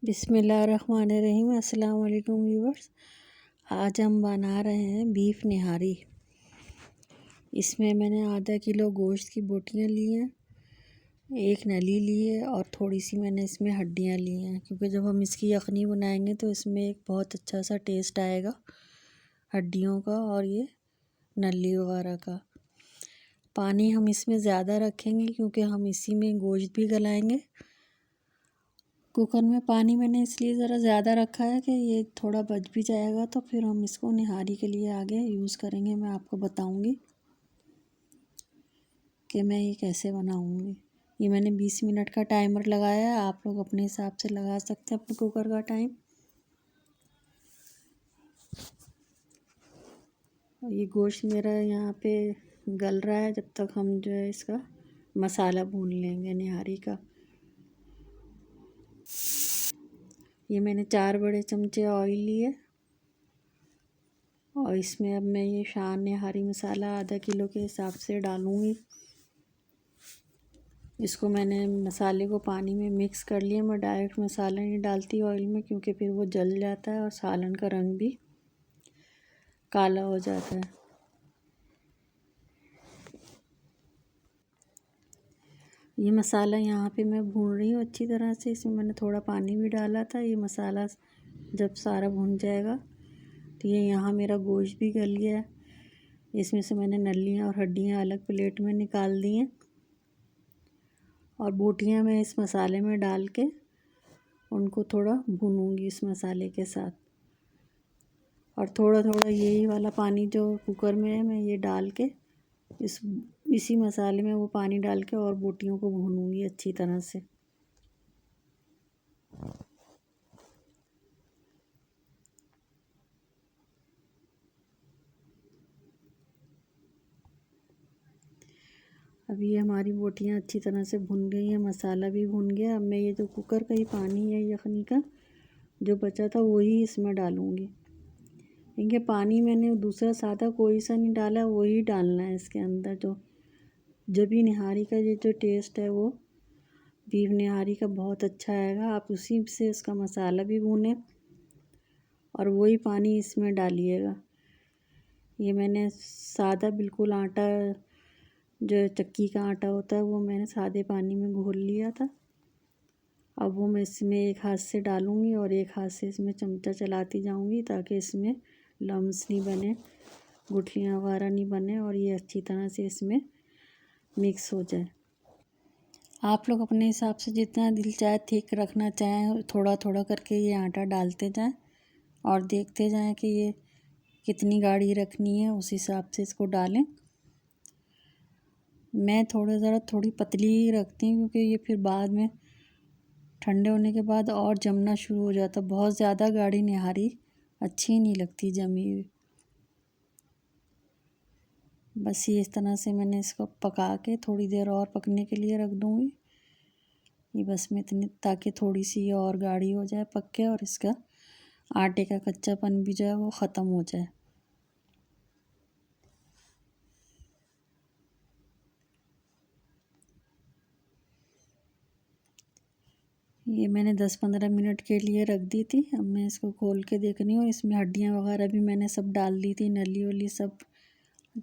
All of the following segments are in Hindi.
बिस्मिल्लाहिर्रहमानिर्रहीम। अस्सलाम वालेकुम व्यूवर्स। आज हम बना रहे हैं बीफ निहारी। इसमें मैंने आधा किलो गोश्त की बोटियां ली हैं, एक नली ली है और थोड़ी सी मैंने इसमें हड्डियां ली हैं, क्योंकि जब हम इसकी यखनी बनाएंगे तो इसमें एक बहुत अच्छा सा टेस्ट आएगा हड्डियों का और ये नली वगैरह का। पानी हम इसमें ज़्यादा रखेंगे क्योंकि हम इसी में गोश्त भी गलाएंगे। कुकर में पानी मैंने इसलिए ज़रा ज़्यादा रखा है कि ये थोड़ा बच भी जाएगा तो फिर हम इसको निहारी के लिए आगे यूज़ करेंगे। मैं आपको बताऊंगी कि मैं ये कैसे बनाऊंगी। ये मैंने 20 मिनट का टाइमर लगाया है, आप लोग अपने हिसाब से लगा सकते हैं अपने कुकर का टाइम। और ये गोश्त मेरा यहाँ पे गल रहा है, जब तक हम जो है इसका मसाला भून लेंगे निहारी का। ये मैंने 4 बड़े चमचे ऑयल लिए और इसमें अब मैं ये शान निहारी मसाला आधा किलो के हिसाब से डालूँगी। इसको मैंने मसाले को पानी में मिक्स कर लिया। मैं डायरेक्ट मसाला नहीं डालती ऑयल में, क्योंकि फिर वो जल जाता है और सालन का रंग भी काला हो जाता है। ये मसाला यहाँ पे मैं भून रही हूँ अच्छी तरह से। इसमें मैंने थोड़ा पानी भी डाला था। ये मसाला जब सारा भुन जाएगा तो ये यहाँ मेरा गोश्त भी गल गया है। इसमें से मैंने नलियाँ और हड्डियाँ अलग प्लेट में निकाल दी हैं और बोटियाँ मैं इस मसाले में डाल के उनको थोड़ा भूनूंगी इस मसाले के साथ। और थोड़ा थोड़ा यही वाला पानी जो कुकर में है मैं ये डाल के इसी मसाले में वो पानी डाल के और बोटियों को भूनूंगी अच्छी तरह से। अब ये हमारी बोटियाँ अच्छी तरह से भुन गई हैं, मसाला भी भुन गया। अब मैं ये जो कुकर का ही पानी है यखनी का जो बचा था वही इसमें डालूँगी। क्योंकि पानी मैंने दूसरा सादा कोई सा नहीं डाला, वही डालना है इसके अंदर। जो जब भी निहारी का ये जो टेस्ट है वो बीफ निहारी का बहुत अच्छा आएगा। आप उसी से इसका मसाला भी भूनें और वही पानी इसमें डालिएगा। ये मैंने सादा बिल्कुल आटा, जो चक्की का आटा होता है, वो मैंने सादे पानी में घोल लिया था। अब वो मैं इसमें एक हाथ से डालूँगी और एक हाथ से इसमें चमचा चलाती जाऊँगी ताकि इसमें लम्स नहीं बने, गुठलियाँ वगैरह नहीं बने और ये अच्छी तरह से इसमें मिक्स हो जाए। आप लोग अपने हिसाब से जितना दिल चाहे थिक रखना चाहें थोड़ा थोड़ा करके ये आटा डालते जाएं और देखते जाएं कि ये कितनी गाढ़ी रखनी है, उस हिसाब से इसको डालें। मैं थोड़ी पतली ही रखती हूँ क्योंकि ये फिर बाद में ठंडे होने के बाद और जमना शुरू हो जाता। बहुत ज़्यादा गाढ़ी निहारी अच्छी नहीं लगती जमी हुई। बस ये इस तरह से मैंने इसको पका के थोड़ी देर और पकने के लिए रख दूँगी। ये बस मैं इतनी, ताकि थोड़ी सी और गाढ़ी हो जाए पक के और इसका आटे का कच्चापन भी जो है वो ख़त्म हो जाए। ये मैंने 10-15 मिनट के लिए रख दी थी। अब मैं इसको खोल के देख रही हूँ। इसमें हड्डियाँ वगैरह भी मैंने सब डाल दी थी, नली वली सब,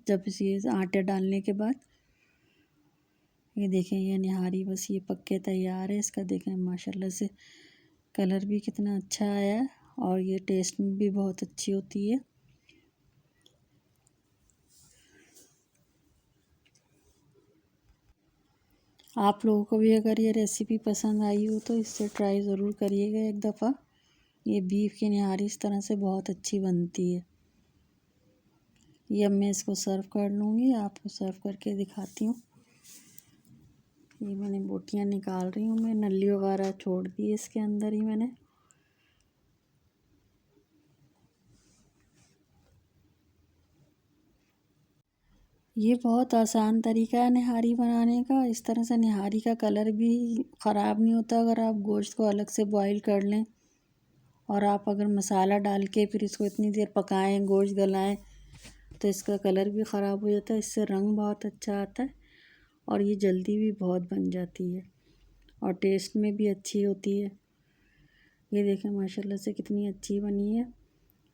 जब ये आटे डालने के बाद। ये देखें ये निहारी बस ये पक के तैयार है। इसका देखें माशाल्लाह से कलर भी कितना अच्छा आया है और ये टेस्ट में भी बहुत अच्छी होती है। आप लोगों को भी अगर ये रेसिपी पसंद आई हो तो इससे ट्राई ज़रूर करिएगा एक दफ़ा। ये बीफ की निहारी इस तरह से बहुत अच्छी बनती है। ये अब मैं इसको सर्व कर लूँगी, आपको सर्व करके दिखाती हूँ। ये मैंने बोटियाँ निकाल रही हूँ, मैं नली वगैरह छोड़ दी इसके अंदर ही मैंने। ये बहुत आसान तरीका है निहारी बनाने का। इस तरह से निहारी का कलर भी ख़राब नहीं होता अगर आप गोश्त को अलग से बॉईल कर लें और आप अगर मसाला डाल के फिर इसको इतनी देर पकाएं, गोश्त गलाएं, तो इसका कलर भी ख़राब हो जाता है। इससे रंग बहुत अच्छा आता है और ये जल्दी भी बहुत बन जाती है और टेस्ट में भी अच्छी होती है। ये देखें माशाल्लाह से कितनी अच्छी बनी है।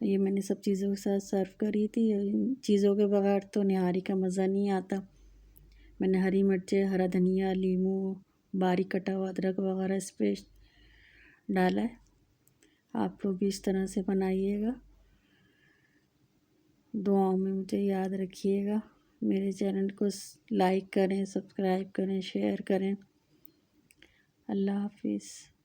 ये मैंने सब चीज़ों के साथ सर्व करी थी। इन चीज़ों के बगैर तो निहारी का मज़ा नहीं आता। मैंने हरी मिर्चें, हरा धनिया, नींबू, बारीक कटा हुआ अदरक वगैरह इस पे डाला है। आप लोग भी इस तरह से बनाइएगा। दुआओं में मुझे याद रखिएगा। मेरे चैनल को लाइक करें, सब्सक्राइब करें, शेयर करें। अल्लाह हाफिज़।